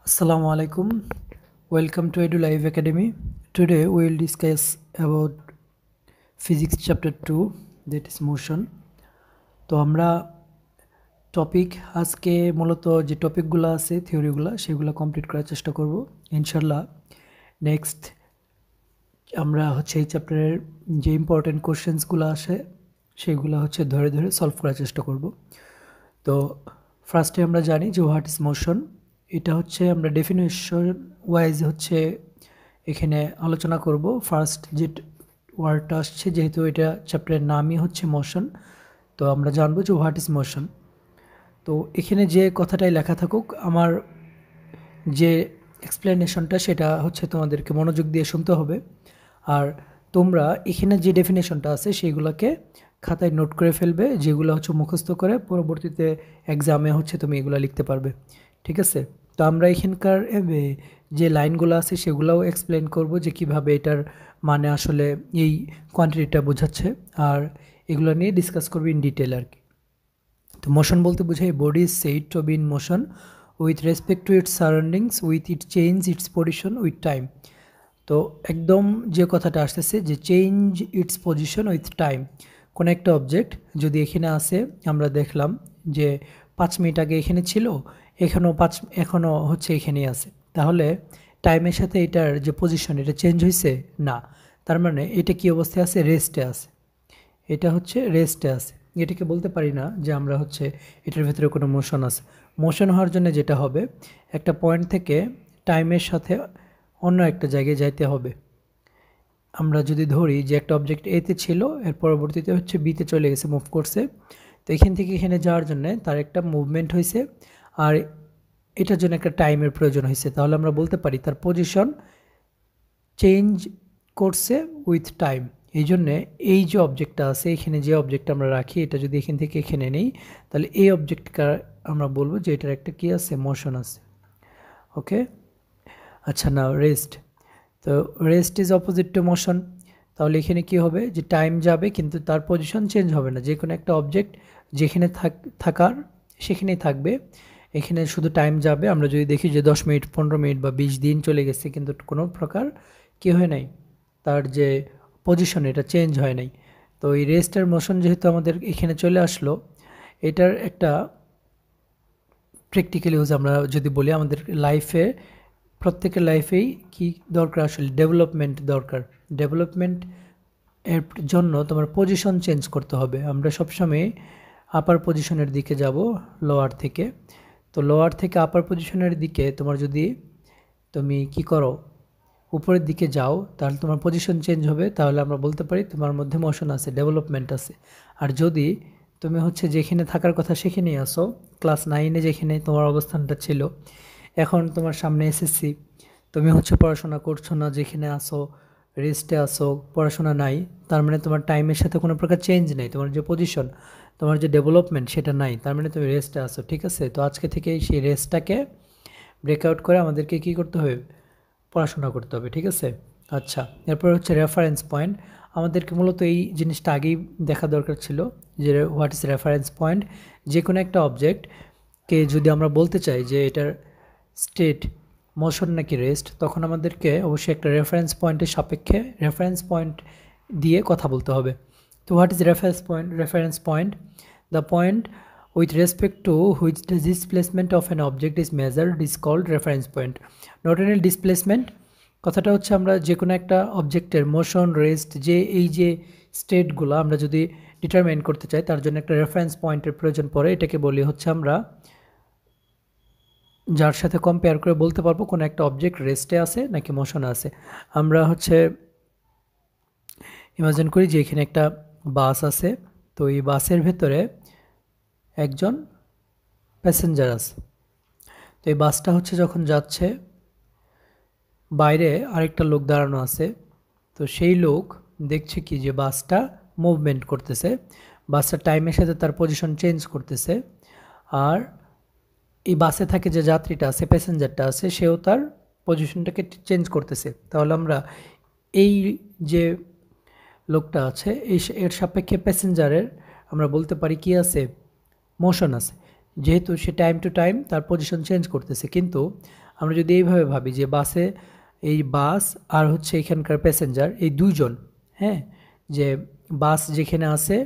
Assalamu alaikum. Welcome to Edu Live Academy. Today we will discuss about physics chapter 2, that is motion. তো আমরা topic আজকে মূলত যে টপিকগুলো আছে থিওরিগুলো সেগুলো কমপ্লিট করার চেষ্টা করব ইনশাআল্লাহ। নেক্সট আমরা এই চ্যাপ্টারের যে ইম্পর্টেন্ট কোশ্চেন্সগুলো আসে সেগুলো ধরে ধরে সলভ করার চেষ্টা করব। তো ফার্স্টে আমরা জানি যে হোয়াট ইজ মোশন। এটা আমরা ডেফিনেশন ওয়াইজ এখানে আলোচনা করব। ফার্স্ট যে ওয়ার্ডটা আসছে, যেহেতু এটা চ্যাপ্টারের নামই মোশন, তো আমরা জানবো যে হোয়াট ইজ মোশন। তো এখানে যে কথাটাই লেখা থাকুক, আমার যে এক্সপ্লেনেশনটা সেটা তোমাদেরকে মনোযোগ দিয়ে শুনতে হবে। আর তোমরা এখানে যে ডেফিনেশনটা আছে সেইগুলোকে খাতায় নোট করে ফেলবে, যেগুলো মুখস্থ করে পরবর্তীতে এক্সামে তুমি এগুলো লিখতে পারবে, ঠিক আছে? তো আমরা এখানকার যে লাইনগুলো আছে সেগুলোও এক্সপ্লেন করব যে কিভাবে এটার মানে আসলে এই কোয়ান্টিটিটা বোঝাচ্ছে, আর এগুলো নিয়ে ডিসকাস করব ইন ডিটেল আর কি। তো মোশন বলতে বোঝায় body is said to be in motion with respect to its surroundings with it change it's position with time. তো একদম যে কথাটা আসতেছে যে change it's position with time. কোনো একটা অবজেক্ট যদি এখানে আসে, আমরা দেখলাম যে 5 মিনিট আগে এখানে ছিল, এখনও এখানেই আছে, তাহলে টাইমের সাথে এটার যে পজিশন এটা চেঞ্জ হয়েছে না। তার মানে এটা কি অবস্থায় আছে? রেস্টে আছে। এটা রেস্টে আছে। এটাকে বলতে পারি না যে আমরা এটার ভেতরে কোনো মোশন আছে। মোশন হওয়ার জন্য যেটা হবে, একটা পয়েন্ট থেকে টাইমের সাথে অন্য একটা জায়গায় যাইতে হবে। আমরা যদি ধরি যে একটা অবজেক্ট এতে ছিল, এর পরবর্তীতে বিতে চলে গেছে, মুভ করছে, তো এখান থেকে এখানে যাওয়ার জন্য তার একটা মুভমেন্ট হয়েছে, আর এটার জন্য একটা টাইমের প্রয়োজন হয়েছে। তাহলে আমরা বলতে পারি তার পজিশন চেঞ্জ করছে উইথ টাইম। এই জন্যে এই যে অবজেক্টটা আছে, এখানে যে অবজেক্ট আমরা রাখি, এটা যদি এখান থেকে এখানে নেই, তাহলে এই অবজেক্টটা আমরা বলবো যে এটার একটা কি আছে? মোশন আছে। ওকে, আচ্ছা, নাও রেস্ট। তো rest is opposite to motion. তাহলে এখানে কি হবে যে টাইম যাবে কিন্তু তার পজিশন চেঞ্জ হবে না। যে কোনো একটা অবজেক্ট যেখানে থাকার সেখানেই থাকবে, এখানে শুধু টাইম যাবে। আমরা যদি দেখি যে 10 মিনিট, 15 মিনিট বা 20 দিন চলে গেছে, কিন্তু কোনো প্রকার কি হয় নাই, তার যে পজিশন এটা চেঞ্জ হয় নাই। তো এই রেস্ট আর মোশন যেহেতু আমাদের এখানে চলে আসলো, এটার একটা প্র্যাকটিক্যাল ইউজ আমরা যদি বলি, আমাদের লাইফে প্রত্যেকের লাইফেই কি দরকার? আসলে ডেভেলপমেন্ট দরকার। ডেভেলপমেন্ট এর জন্য তোমার পজিশন চেঞ্জ করতে হবে। আমরা সবসময় আপার পজিশনের দিকে যাব লোয়ার থেকে। তো লোয়ার থেকে আপার পজিশনের দিকে তুমি কি করো, উপরের দিকে যাও, তাহলে তোমার পজিশন চেঞ্জ হবে। তাহলে আমরা বলতে পারি তোমার মধ্যে মোশন আছে, ডেভেলপমেন্ট আছে। আর যদি তুমি যেখানে থাকার কথা সেখানেই আসো, ক্লাস 9-এ যেখানে তোমার অবস্থানটা ছিল, এখন তোমার সামনে এসএসসি, তুমি পড়াশোনা করছো না, যেখানে আসো রেস্টে আসো, পড়াশোনা নাই, তার মানে তোমার টাইমের সাথে কোনো প্রকার চেঞ্জ নেই। তোমার যে পজিশন, তোমার যে ডেভেলপমেন্ট সেটা নাই, তার মানে তুমি রেস্টে আসো, ঠিক আছে? তো আজকে থেকে সেই রেস্টটাকে ব্রেকআউট করে আমাদেরকে কি করতে হবে? পড়াশোনা করতে হবে, ঠিক আছে? আচ্ছা, এরপর রেফারেন্স পয়েন্ট। আমাদেরকে মূলত এই জিনিসটা আগেই দেখা দরকার ছিল যে হোয়াট ইজ রেফারেন্স পয়েন্ট। যে কোনো একটা অবজেক্টকে যদি আমরা বলতে চাই যে এটার স্টেট মোশন নাকি রেস্ট, তখন আমাদেরকে অবশ্যই একটা রেফারেন্স পয়েন্টের সাপেক্ষে রেফারেন্স পয়েন্ট দিয়ে কথা বলতে হবে। তো what is reference point? Reference point, the point with respect to which the displacement of an object is measured is called reference point. Not only displacement, কথাটা আমরা যে কোনো একটা অবজেক্টের মোশন, রেস্ট, এই যে স্টেটগুলো আমরা যদি ডিটারমাইন করতে চাই, তার জন্য একটা রেফারেন্স পয়েন্টের প্রয়োজন পড়ে। এটাকে বলি আমরা যার সাথে কম্পেয়ার করে বলতে পারবো কোনো একটা অবজেক্ট রেস্টে আছে নাকি মোশনে আছে। আমরা ইমাজিন করি যে এখানে একটা বাস আছে, তো এই বাসের ভেতরে একজন প্যাসেঞ্জার আছে। তো এই বাসটা যখন যাচ্ছে, বাইরে আরেকটা লোক দাঁড়ানো আছে। তো সেই লোক দেখছে কি যে বাসটা মুভমেন্ট করতেছে, বাসটা টাইমের সাথে তার পজিশন চেঞ্জ করতেছে, আর এই বাসে থাকে যে যাত্রীটা আছে, প্যাসেঞ্জারটা আছে, সেও তার পজিশনটাকে চেঞ্জ করতেছে। তাহলে আমরা এই যে লোকটা আছে এর সাপেক্ষে প্যাসেঞ্জারের আমরা বলতে পারি কি আছে? মোশন আছে, যেহেতু সে টাইম টু টাইম তার পজিশন চেঞ্জ করতেছে। কিন্তু আমরা যদি এইভাবে ভাবি যে বাসে এই বাস আর হচ্ছে এখানকার প্যাসেঞ্জার এই দুইজন, হ্যাঁ, যে বাস যেখানে আছে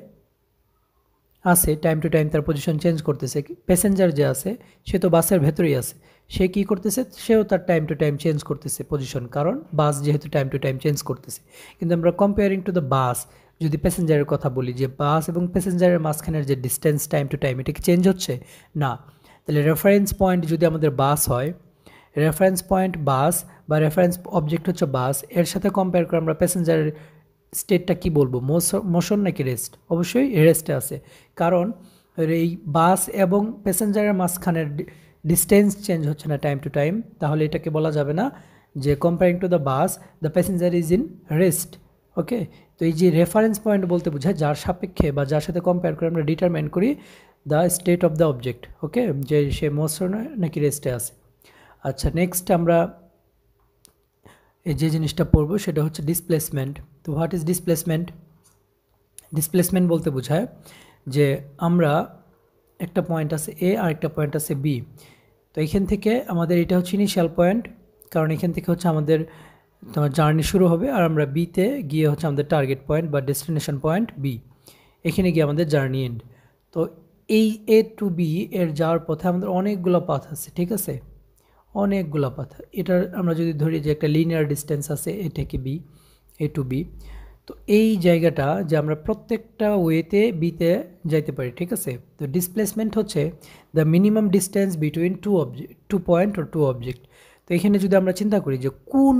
টাইম টু টাইম তার পজিশন চেঞ্জ করতেছে, প্যাসেঞ্জার যে আছে সে তো বাসের ভেতরেই আছে, সে কি করতেছে, সেও তার টাইম টু টাইম চেঞ্জ করতেছে পজিশন, কারণ বাস যেহেতু টাইম টু টাইম চেঞ্জ করতেছে। কিন্তু আমরা কম্পেয়ারিং টু দ্য বাস যদি প্যাসেঞ্জারের কথা বলি, যে বাস এবং প্যাসেঞ্জারের মাঝখানের যে ডিস্টেন্স টাইম টু টাইম, এটা কি চেঞ্জ হচ্ছে না। তাহলে রেফারেন্স পয়েন্ট যদি আমাদের বাস হয়, রেফারেন্স পয়েন্ট বাস বা রেফারেন্স অবজেক্ট হচ্ছে বাস, এর সাথে কম্পেয়ার করে আমরা প্যাসেঞ্জারের স্টেটটা কি বলবো, মোশন নাকি রেস্ট? অবশ্যই রেস্টে আছে, কারণ এই বাস এবং প্যাসেঞ্জারের মাঝখানের ডিস্টেন্স চেঞ্জ হচ্ছে না টাইম টু টাইম, তাহলে এটাকে বলা যাবে না যে comparing to the bus the passenger is in rest. Okay, তো এই যে রেফারেন্স পয়েন্ট বলতে বোঝায় যার সাপেক্ষে বা যার সাথে কম্পেয়ার করে আমরা ডিটারমাইন করি the state of the object. Okay, যে সে মোশন নাকি রেস্টে আছে। আচ্ছা, নেক্সট আমরা এই যে জিনিসটা পড়বো সেটা হচ্ছে ডিসপ্লেসমেন্ট। তো হোয়াট ইজ ডিসপ্লেসমেন্ট? ডিসপ্লেসমেন্ট বলতে বোঝায় যে আমরা একটা পয়েন্ট আছে এ আর একটা পয়েন্ট আছে বি, তো এখান থেকে আমাদের এটা হচ্ছে ইনিশিয়াল পয়েন্ট, কারণ এখান থেকে হচ্ছে আমাদের তোমার জার্নি শুরু হবে, আর আমরা বিতে গিয়ে হচ্ছে আমাদের টার্গেট পয়েন্ট বা ডেস্টিনেশন পয়েন্ট বি, এখানে গিয়ে আমাদের জার্নি এন্ড। তো এই এ টু বি এর যাওয়ার পথে আমাদের অনেকগুলো পাথ আছে, ঠিক আছে, অনেকগুলো পাথ। এটার আমরা যদি ধরি যে একটা লিনিয়ার ডিস্টেন্স আছে এ থেকে বি, এ টু বি, তো এই জায়গাটা যে আমরা প্রত্যেকটা ওয়েতে বিতে যাইতে পারি, ঠিক আছে। তো ডিসপ্লেসমেন্ট হচ্ছে the minimum distance between two point or two object. তো এখানে যদি আমরা চিন্তা করি যে কোন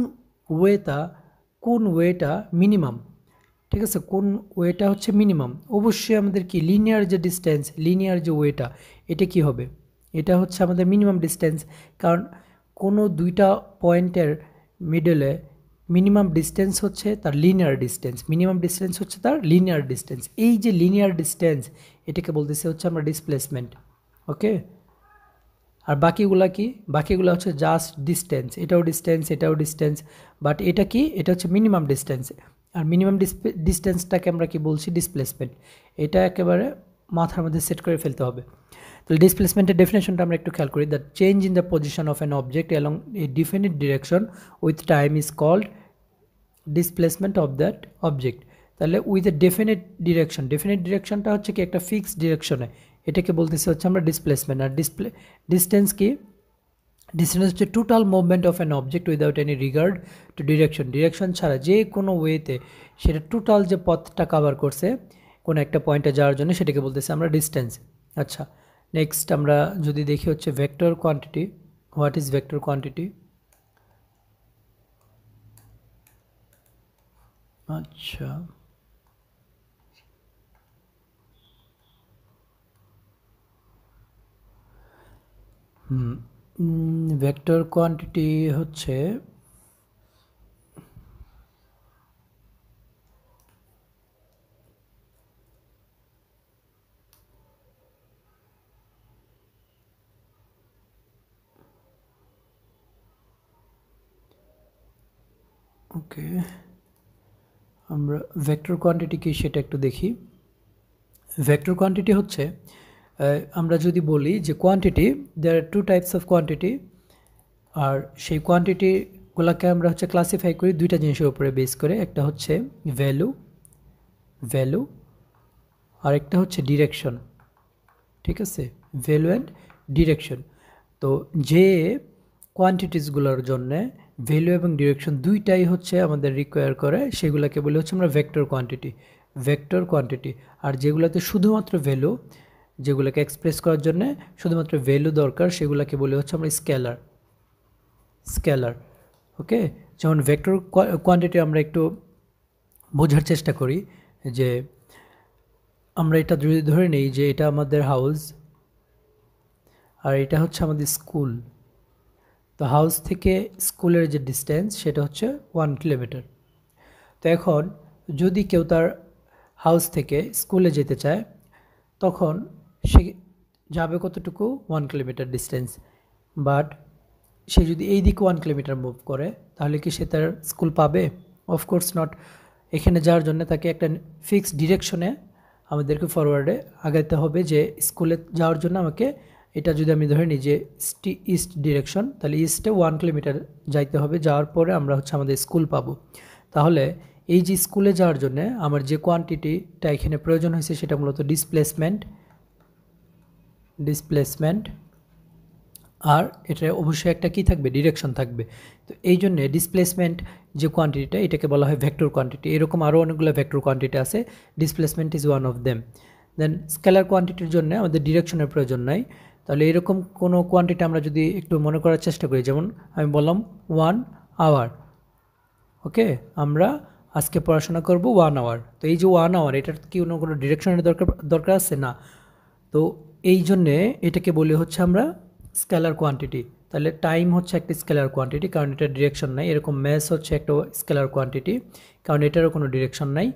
ওয়েটা মিনিমাম, ঠিক আছে, কোন ওয়েটা হচ্ছে মিনিমাম, অবশ্যই আমাদের কি লিনিয়ার যে ডিস্টেন্স, লিনিয়ার যে ওয়েটা, এটা কি হবে, এটা হচ্ছে আমাদের মিনিমাম ডিস্টেন্স, কারণ কোনো দুইটা পয়েন্টের মিডলে মিনিমাম ডিস্টেন্স হচ্ছে তার লিনিয়ার ডিস্টেন্স, মিনিমাম ডিস্টেন্স হচ্ছে তার লিনিয়ার ডিস্টেন্স। এই যে লিনিয়ার ডিস্টেন্স, এটাকে বলতেছে হচ্ছে আমরা ডিসপ্লেসমেন্ট। ওকে, আর বাকিগুলা কি, বাকিগুলো হচ্ছে জাস্ট ডিস্টেন্স, এটাও ডিস্টেন্স, এটাও ডিস্টেন্স, বাট এটা কি, এটা হচ্ছে মিনিমাম ডিস্টেন্স, আর মিনিমাম ডিস্টেন্সটাকে আমরা কি বলছি, ডিসপ্লেসমেন্ট। এটা একেবারে মাথার মধ্যে সেট করে ফেলতে হবে। তাহলে ডিসপ্লেসমেন্টের ডেফিনেশনটা আমরা একটু খেয়াল করি, the change in the position of an object along a definite direction with time is called displacement of that object. তাহলে উইথ এ ডেফিনিট ডিরেকশনটা হচ্ছে কি একটা ফিক্সড ডিরেকশনে, এটাকে বলতেছে হচ্ছে আমরা ডিসপ্লেসমেন্ট। আর ডিস্টেন্স কি, ডিস্টেন্স হচ্ছে total movement of an object without any regard to direction ছাড়া যে কোনো ওয়েতে সেটা টোটাল যে পথটা কভার করছে কোনো একটা পয়েন্টে যাওয়ার জন্য, সেটাকে বলতেছে আমরা ডিস্টেন্স। আচ্ছা, নেক্সট আমরা যদি দেখি হচ্ছে vector quantity. What is vector quantity? আচ্ছা, ভেক্টর কোয়ান্টিটি হচ্ছে ওকে, আমরা ভেক্টর কোয়ান্টিটি কি সেটা একটু দেখি। ভেক্টর কোয়ান্টিটি হচ্ছে আমরা যদি বলি যে quantity, there are two types of quantity, আর সেই কোয়ান্টিটিগুলোকে আমরা হচ্ছে ক্লাসিফাই করি দুইটা জিনিসের উপরে বেস করে, একটা হচ্ছে ভ্যালু আর একটা হচ্ছে ডিরেকশন, ঠিক আছে, ভ্যালু অ্যান্ড ডিরেকশন। তো যে কোয়ান্টিটিসগুলোর জন্য ভ্যালু এবং ডিরেকশন দুইটাই হচ্ছে আমাদের রিকোয়ার করে, সেগুলোকে বলি হচ্ছে আমরা ভেক্টর কোয়ান্টিটি। আর যেগুলোতে শুধুমাত্র ভ্যালু, যেগুলোকে এক্সপ্রেস করার জন্য শুধুমাত্র ভ্যালু দরকার, সেগুলোকে বলি হচ্ছে আমরা স্কেলার। ওকে, যেমন ভেক্টর কোয়ান্টিটি আমরা একটু বোঝার চেষ্টা করি, যে আমরা এটা যদি ধরে নিই যে এটা আমাদের হাউস আর এটা হচ্ছে আমাদের স্কুল, তো হাউস থেকে স্কুলের যে ডিস্টেন্স সেটা হচ্ছে 1 কিলোমিটার। তো এখন যদি কেউ তার হাউস থেকে স্কুলে যেতে চায়, তখন সে যাবে কতটুকু, 1 কিলোমিটার ডিস্টেন্স। বাট সে যদি এই দিকে 1 কিলোমিটার মুভ করে, তাহলে কি সে তার স্কুল পাবে? Of course not. এখানে যাওয়ার জন্য তাকে একটা ফিক্সড ডিরেকশনে আমাদেরকে ফরওয়ার্ডে আগাইতে হবে, যে স্কুলে যাওয়ার জন্য আমাকে এটা যদি আমি ধরে নিই যে ইস্ট ডিরেকশন, তাহলে ইস্টে 1 কিলোমিটার যাইতে হবে, যাওয়ার পরে আমরা হচ্ছে আমাদের স্কুল পাবো। তাহলে এই যে স্কুলে যাওয়ার জন্য আমার যে কোয়ান্টিটিটা এখানে প্রয়োজন হয়েছে সেটা মূলত ডিসপ্লেসমেন্ট, আর এটা অবশ্যই একটা কি থাকবে, ডিরেকশন থাকবে। তো এই জন্যে ডিসপ্লেসমেন্ট যে কোয়ান্টিটিটা এটাকে বলা হয় ভেক্টর কোয়ান্টিটি। এরকম আরও অনেকগুলো ভেক্টর কোয়ান্টিটি আছে, displacement is one of them. Then scalar কোয়ান্টিটির জন্য আমাদের ডিরেকশনের প্রয়োজন নাই। তাহলে এরকম কোনো কোয়ান্টিটি আমরা যদি একটু মনে করার চেষ্টা করি, যেমন আমি বললাম 1 আওয়ার, ওকে, আমরা আজকে পড়াশোনা করব 1 আওয়ার। তো এই যে 1 আওয়ার, এটার কি কোনো ডিরেকশনের দরকার আছে না। তো এই জন্যে এটাকে বলি হচ্ছে আমরা স্কেলার কোয়ান্টিটি। তাহলে টাইম হচ্ছে একটা স্কেলার কোয়ান্টিটি, কারণ এটা ডিরেকশন নাই। এরকম ম্যাস হচ্ছে একটা স্কেলার কোয়ান্টিটি, কারণ এটারও কোনো ডিরেকশন নাই।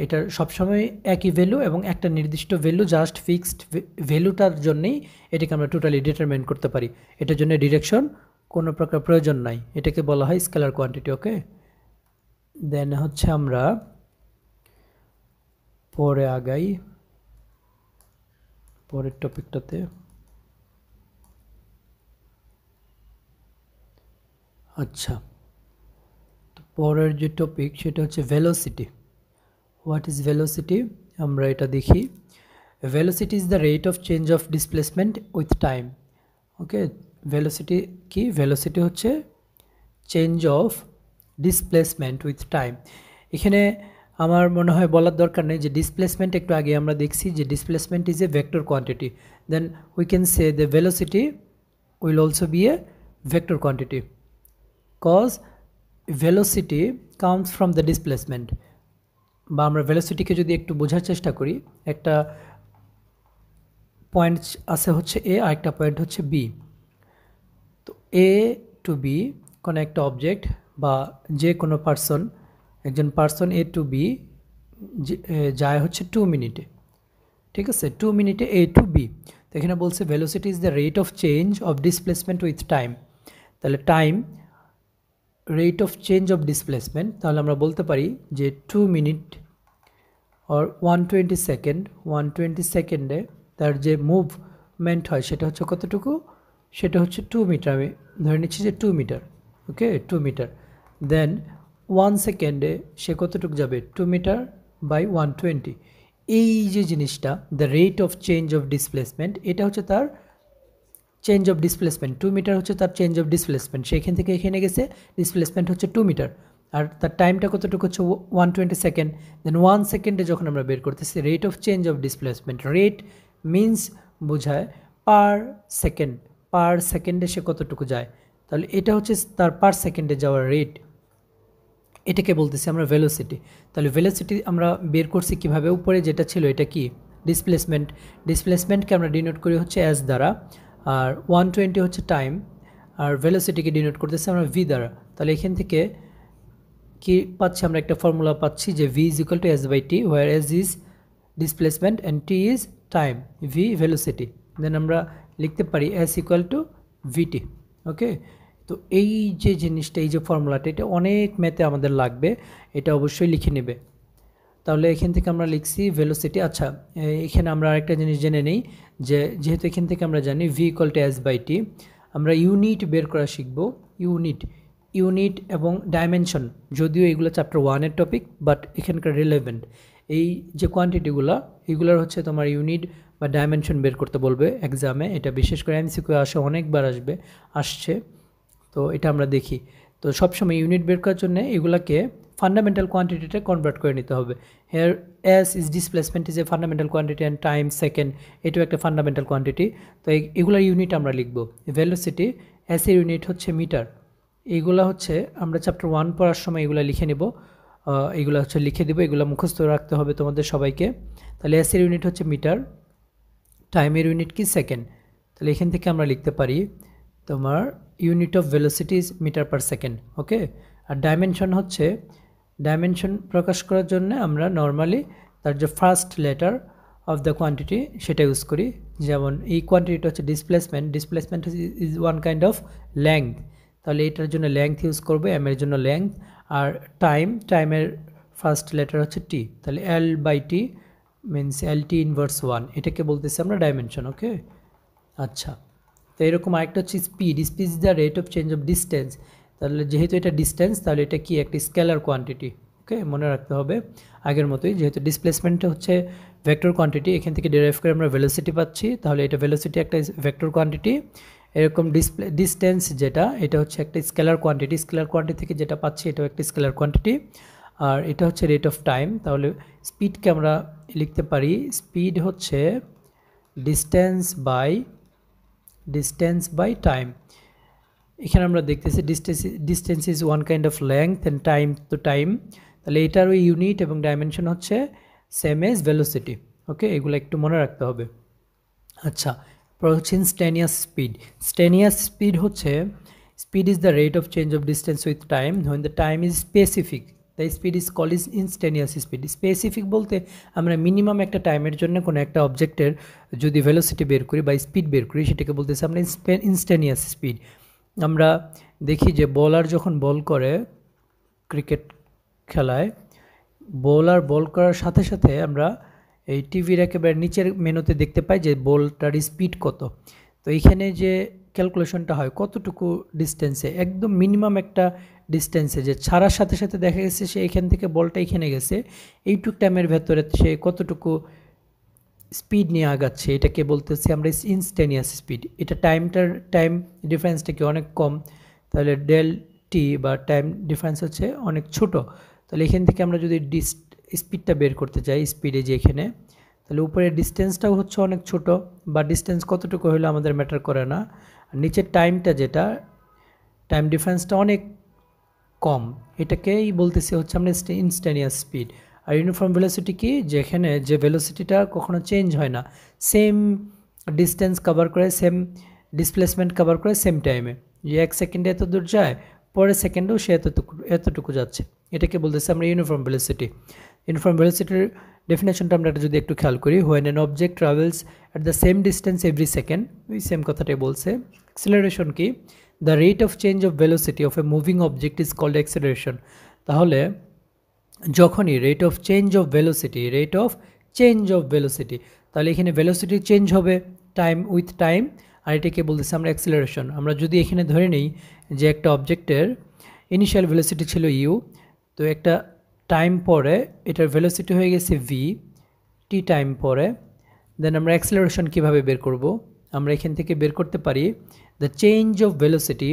এটার সবসময় একই ভ্যালু এবং একটা নির্দিষ্ট ভ্যালু, জাস্ট ফিক্সড ভ্যালুটার জন্যেই এটাকে আমরা টোটালি ডিটারমাইন করতে পারি। এটার জন্য ডিরেকশন কোনো প্রকার প্রয়োজন নাই, এটাকে বলা হয় স্কেলার কোয়ান্টিটি। ওকে, দেন হচ্ছে আমরা পরে আগাই পরের টপিকটাতে। আচ্ছা, তো পরের যে টপিক সেটা হচ্ছে ভেলোসিটি। হোয়াট ইজ ভেলোসিটি, আমরা এটা দেখি। Velocity is the rate of change of displacement with time. Okay, velocity কি? ভেলোসিটি হচ্ছে change of displacement with time. এখানে আমার মনে হয় বলার দরকার নেই যে ডিসপ্লেসমেন্ট একটু আগে আমরা দেখছি যে displacement is a vector quantity, then we can say the velocity will also be a vector quantity, cause velocity comes from the displacement. বা আমরা ভেলোসিটিকে যদি একটু বোঝার চেষ্টা করি, একটা পয়েন্ট আছে হচ্ছে এ, আর একটা পয়েন্ট হচ্ছে বি। তো এ টু বি কোনো একটা অবজেক্ট বা যে কোনো পার্সন, একজন পার্সন এ টু বি যায় হচ্ছে 2 মিনিটে, ঠিক আছে, 2 মিনিটে এ টু বি। তো এখানে বলছে velocity is the rate of change of displacement with time. তাহলে time rate of change of displacement, তাহলে আমরা বলতে পারি যে 2 মিনিট অর 120 সেকেন্ড, 120 সেকেন্ডে তার যে মুভমেন্ট হয় সেটা হচ্ছে কতটুকু, সেটা হচ্ছে 2 মিটার। আমি ধরে নিচ্ছি যে 2 মিটার, ওকে, 2 মিটার। দেন 1 সেকেন্ডে সে কতটুকু যাবে, 2 মিটার বাই 120। এই যে জিনিসটা, the rate of change of displacement, এটা হচ্ছে তার চেঞ্জ অফ ডিসপ্লেসমেন্ট। 2 মিটার হচ্ছে তার চেঞ্জ অফ ডিসপ্লেসমেন্ট, সেখান থেকে এখানে গেছে, ডিসপ্লেসমেন্ট হচ্ছে 2 মিটার, আর তার টাইমটা কতটুকু হচ্ছে 120 সেকেন্ড। দেন 1 সেকেন্ডে যখন আমরা বের করতেছি rate of change of displacement, rate means বোঝায় পার সেকেন্ড, পার সেকেন্ডে সে কতটুকু যায়, তাহলে এটা হচ্ছে তার পার সেকেন্ডে যাওয়ার রেট, এটাকে বলতেছি আমরা ভেলোসিটি। তাহলে ভেলোসিটি আমরা বের করছি কিভাবে, উপরে যেটা ছিল এটা কি ডিসপ্লেসমেন্ট, ডিসপ্লেসমেন্টকে আমরা ডিনোট করি হচ্ছে এস দ্বারা, আর 120 হচ্ছে টাইম, আর ভেলোসিটিকে ডিনোট করতেছি আমরা ভি দ্বারা। তাহলে এখান থেকে কি পাচ্ছি আমরা, একটা ফর্মুলা পাচ্ছি যে v is equal to s by t, where s is displacement and t is time, v velocity. Then আমরা লিখতে পারি s equal to v t. Okay, তো এই যে জিনিসটা, এই যে ফর্মুলাটা, এটা অনেক ম্যাথে আমাদের লাগবে, এটা অবশ্যই লিখে নেবে। তাহলে এখান থেকে আমরা লিখছি ভেলোসিটি। আচ্ছা, এখানে আমরা আরেকটা জিনিস জেনে নিই যে যেহেতু এখান থেকে আমরা জানি v equal to s by t, আমরা ইউনিট বের করা শিখব। ইউনিট এবং ডাইমেনশন, যদিও এগুলো চ্যাপ্টার 1-এর টপিক, বাট এখানকার রিলেভেন্ট। এই যে কোয়ান্টিটিগুলো, এগুলোর হচ্ছে তোমার ইউনিট বা ডাইমেনশন বের করতে বলবে এক্সামে। এটা বিশেষ করে এমসিকিউ আসে, অনেকবার আসছে, তো এটা আমরা দেখি। তো সবসময় ইউনিট বের করার জন্য এগুলাকে ফান্ডামেন্টাল কোয়ান্টিটিতে কনভার্ট করে নিতে হবে। Here s is displacement is a fundamental quantity and time second, এটাও একটা ফান্ডামেন্টাল কোয়ান্টিটি। তো এগুলোর ইউনিট আমরা লিখব। ভেলোসিটি, এস এর ইউনিট হচ্ছে মিটার। এইগুলো হচ্ছে আমরা চ্যাপ্টার 1 পড়ার সময় এগুলো লিখে নেব, এগুলো হচ্ছে লিখে দেবো, এগুলো মুখস্থ রাখতে হবে তোমাদের সবাইকে। তাহলে এস এর ইউনিট হচ্ছে মিটার, টাইমের ইউনিট কি সেকেন্ড। তাহলে এখান থেকে আমরা লিখতে পারি তোমার unit of velocity is metre per second. Okay, আর ডাইমেনশন হচ্ছে, ডাইমেনশন প্রকাশ করার জন্য আমরা নর্মালি তার যে first letter of the quantity সেটা ইউজ করি। যেমন এই কোয়ান্টিটিটা হচ্ছে displacement is one kind of length, তাহলে এটার জন্য লেংথ ইউজ করবো, এম এর জন্য লেংথ। আর টাইমের ফার্স্ট লেটার হচ্ছে টি, তাহলে L by T means L T inverse 1, এটাকে বলতেছি আমরা ডাইমেনশন। ওকে, আচ্ছা, তো এরকম আরেকটা হচ্ছে speed. Speed is the rate of change of distance. তাহলে যেহেতু এটা ডিস্টেন্স, তাহলে এটা কি একটা স্কেলার কোয়ান্টিটি। ওকে, মনে রাখতে হবে আগের মতোই, যেহেতু ডিসপ্লেসমেন্টটা হচ্ছে ভেক্টর কোয়ান্টিটি, এখান থেকে ডেরাইভ করে আমরা ভেলোসিটি পাচ্ছি, তাহলে এটা ভেলোসিটি একটা ভেক্টর কোয়ান্টিটি। এরকম ডিস্টেন্স যেটা, এটা হচ্ছে একটা স্কেলার কোয়ান্টিটি। স্কেলার কোয়ান্টিটি থেকে যেটা পাচ্ছি এটাও একটা স্কেলার কোয়ান্টিটি। আর এটা হচ্ছে রেট অফ টাইম। তাহলে স্পিডকে আমরা লিখতে পারি, স্পিড হচ্ছে ডিস্টেন্স বাই টাইম। এখানে আমরা দেখতেছি distance is one kind of length and time তো টাইম। তাহলে এটারও ইউনিট এবং ডাইমেনশন হচ্ছে সেম এজ ভেলোসিটি। ওকে, এগুলো একটু মনে রাখতে হবে। আচ্ছা, পর হচ্ছে ইনস্ট্যানিয়াস স্পিড। স্ট্যানিয়াস স্পিড হচ্ছে speed is the rate of change of distance with time when the time is specific. The speed is call is instantaneous speed. Specific বলতে আমরা মিনিমাম একটা টাইমের জন্য কোনো একটা অবজেক্টের যদি ভেলোসিটি বের করি বা স্পিড বের করি, সেটাকে বলতেছি আমরা ইনস্ট্যানিয়াস স্পিড। আমরা দেখি যে বোলার যখন বল করে ক্রিকেট খেলায়, বোলার বল করার সাথে সাথে আমরা এই টিভির একেবারে নিচের মেনুতে দেখতে পাই যে বলটার স্পিড কত। তো এইখানে যে ক্যালকুলেশনটা হয় কতটুকু ডিস্টেন্সে, একদম মিনিমাম একটা ডিস্টেন্সে, যে ছাড়ার সাথে সাথে দেখা গেছে সে এখান থেকে বলটা এখানে গেছে, এইটুক টাইমের ভেতরে সে কতটুকু স্পিড নিয়ে আগাচ্ছে, এটাকে বলতেছি আমরা ইনস্ট্যানিয়াস স্পিড। এটা টাইম ডিফারেন্সটা কি অনেক কম, তাহলে ডেল টি বা টাইম ডিফারেন্স হচ্ছে অনেক ছোট। তাহলে এখান থেকে আমরা যদি স্পিডটা বের করতে চাই, স্পিডে যে এখানে, তাহলে উপরের ডিস্টেন্সটাও হচ্ছে অনেক ছোট, বা ডিস্টেন্স কতটুকু হলে আমাদের ম্যাটার করে না। আর নিচের টাইমটা যেটা, টাইম ডিফারেন্সটা অনেক কম, এটাকেই বলতেছি হচ্ছে আমরা ইনস্ট্যানিয়াস স্পিড। আর ইউনিফর্ম ভেলোসিটি কি, যেখানে যে ভেলোসিটিটা কখনো চেঞ্জ হয় না, সেম ডিস্টেন্স কভার করে, সেম ডিসপ্লেসমেন্ট কভার করে সেম টাইমে, যে 1 সেকেন্ডে এত দূর যায়, পরের সেকেন্ডেও সে এতটুকু যাচ্ছে, এটাকে বলতেছি আমরা ইউনিফর্ম ভেলোসিটি। ইউনিফর্ম ভেলোসিটির ডেফিনেশনটা আমরা যদি একটু খেয়াল করি, when an object travels at the same distance every second, ওই সেম কথাটাই বলছে। অ্যাক্সিলারেশন কি, the rate of change of velocity of a moving object is called acceleration. তাহলে যখনই rate of change of velocity, তাহলে এখানে ভেলোসিটি চেঞ্জ হবে টাইম উইথ টাইম, আর এটাকে বলতেছি আমরা অ্যাক্সিলারেশন। আমরা যদি এখানে ধরে নিই যে একটা অবজেক্টের ইনিশিয়াল ভেলোসিটি ছিল ইউ, তো একটা টাইম পরে এটার ভেলোসিটি হয়ে গেছে ভি, টি টাইম পরে, দেন আমরা অ্যাক্সিলারেশন কীভাবে বের করব, আমরা এখান থেকে বের করতে পারি the change of velocity,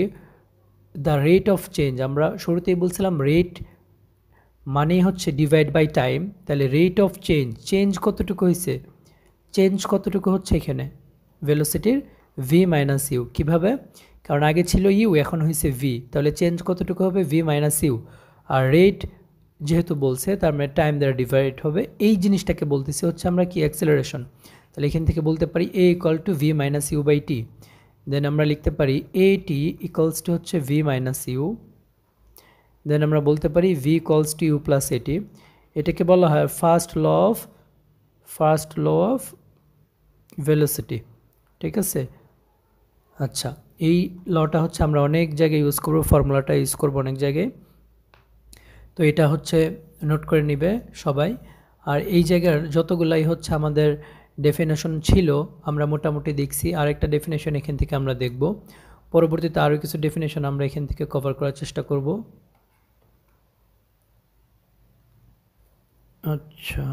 the rate of change. আমরা শুরুতেই বলছিলাম রেট মানেই হচ্ছে ডিভাইড বাই টাইম, তাহলে রেট অফ চেঞ্জ কতটুকু হয়েছে, চেঞ্জ কতটুকু হচ্ছে এখানে ভেলোসিটির ভি মাইনাস ইউ। কীভাবে, কারণ আগে ছিল ইউ, এখন হয়েছে ভি, তাহলে চেঞ্জ কতটুকু হবে ভি মাইনাস ইউ। আর রেট যেহেতু বলছে, তার মানে টাইম দ্বারা ডিভাইড হবে, এই জিনিসটাকে বলতেছি হচ্ছে আমরা কি অ্যাক্সেলারেশন। তাহলে এখান থেকে বলতে পারি a equal to v minus u by t. Then আমরা লিখতে পারি এ টি ইকুয়ালস টু হচ্ছে ভি মাইনাস ইউ। দেন আমরা বলতে পারি v equals to u plus a t. এটাকে বলা হয় ফার্স্ট ল অফ ভেলোসিটি। ঠিক আছে, আচ্ছা, এই লটা হচ্ছে আমরা অনেক জায়গায় ইউজ করবো, ফর্মুলাটা ইউজ করবো অনেক জায়গায়, তো এটা হচ্ছে নোট করে নিবে সবাই। আর এই জায়গার যতগুলাই হচ্ছে আমাদের ডেফিনেশন ছিল আমরা মোটামুটি দেখছি, আর একটা ডেফিনেশন এখান থেকে আমরা দেখব, পরবর্তীতে আরও কিছু ডেফিনেশন আমরা এখান থেকে কভার করার চেষ্টা করব। আচ্ছা,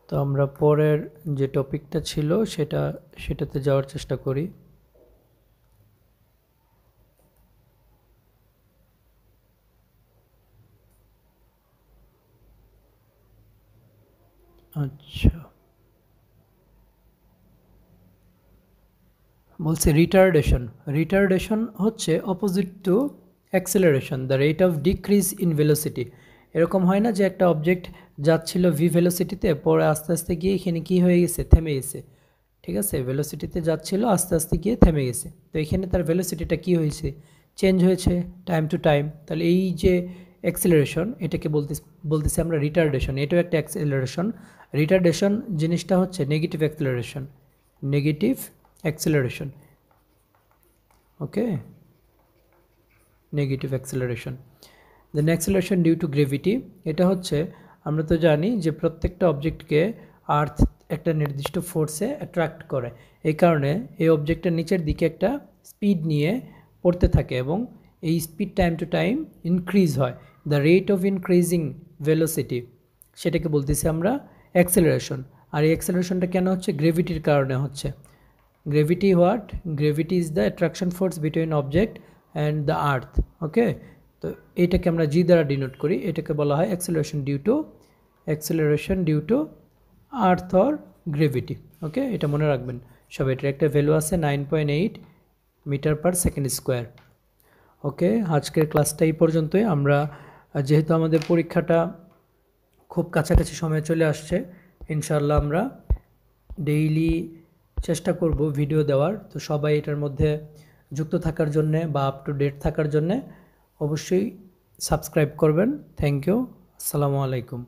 তো আমরা পরের যে টপিকটা ছিল সেটাতে যাওয়ার চেষ্টা করি। আচ্ছা, বলছে রিটার্ডেশন হচ্ছে opposite to acceleration, the rate of decrease in velocity. এরকম হয় না যে একটা অবজেক্ট যাচ্ছিল ভি ভেলোসিটিতে, পরে আস্তে আস্তে গিয়ে এখানে কী হয়ে গেছে, থেমে গেছে। ঠিক আছে, ভেলোসিটিতে যাচ্ছিল, আস্তে আস্তে গিয়ে থেমে গেছে, তো এখানে তার ভেলোসিটিটা কী হয়েছে, চেঞ্জ হয়েছে টাইম টু টাইম। তাহলে এই যে অ্যাক্সেলারেশন, এটাকে বলতেছি আমরা রিটার্ডেশন, এটাও একটা অ্যাক্সেলারেশন। রিটার্ডেশন জিনিসটা হচ্ছে negative acceleration. Okay, negative acceleration. Then acceleration due to gravity, এটা হচ্ছে আমরা তো জানি যে প্রত্যেকটা অবজেক্টকে একটা নির্দিষ্ট ফোর্সে অ্যাট্রাক্ট করে, এই কারণে এই অবজেক্টটা নিচের দিকে একটা স্পিড নিয়ে পড়তে থাকে এবং এই speed time to time increase হয়। The rate of increasing velocity, সেটাকে বলতেছি আমরা অ্যাক্সেলারেশন। আর এই অ্যাক্সেলারেশনটা কেন হচ্ছে? গ্রেভিটির কারণে হচ্ছে। Gravity what? Gravity is the attraction force between object and the earth. Okay, তো এটাকে আমরা জি দ্বারা ডিনোট করি, এটাকে বলা হয় acceleration due to earth or gravity. Okay, এটা মনে রাখবেন সবাই। এটার একটা ভ্যালু আছে 9.8 metre per second square. Okay, আজকের ক্লাসটা এই পর্যন্তই। আমরা যেহেতু আমাদের পরীক্ষাটা খুব কাছাকাছি সময় চলে আসছে, ইনশাআল্লাহ আমরা ডেইলি চেষ্টা করব ভিডিও দেওয়ার। তো সবাই এটার মধ্যে যুক্ত থাকার জন্যে বা আপ টু ডেট থাকার জন্যে অবশ্যই সাবস্ক্রাইব করবেন। থ্যাংক ইউ, আসসালামু আলাইকুম।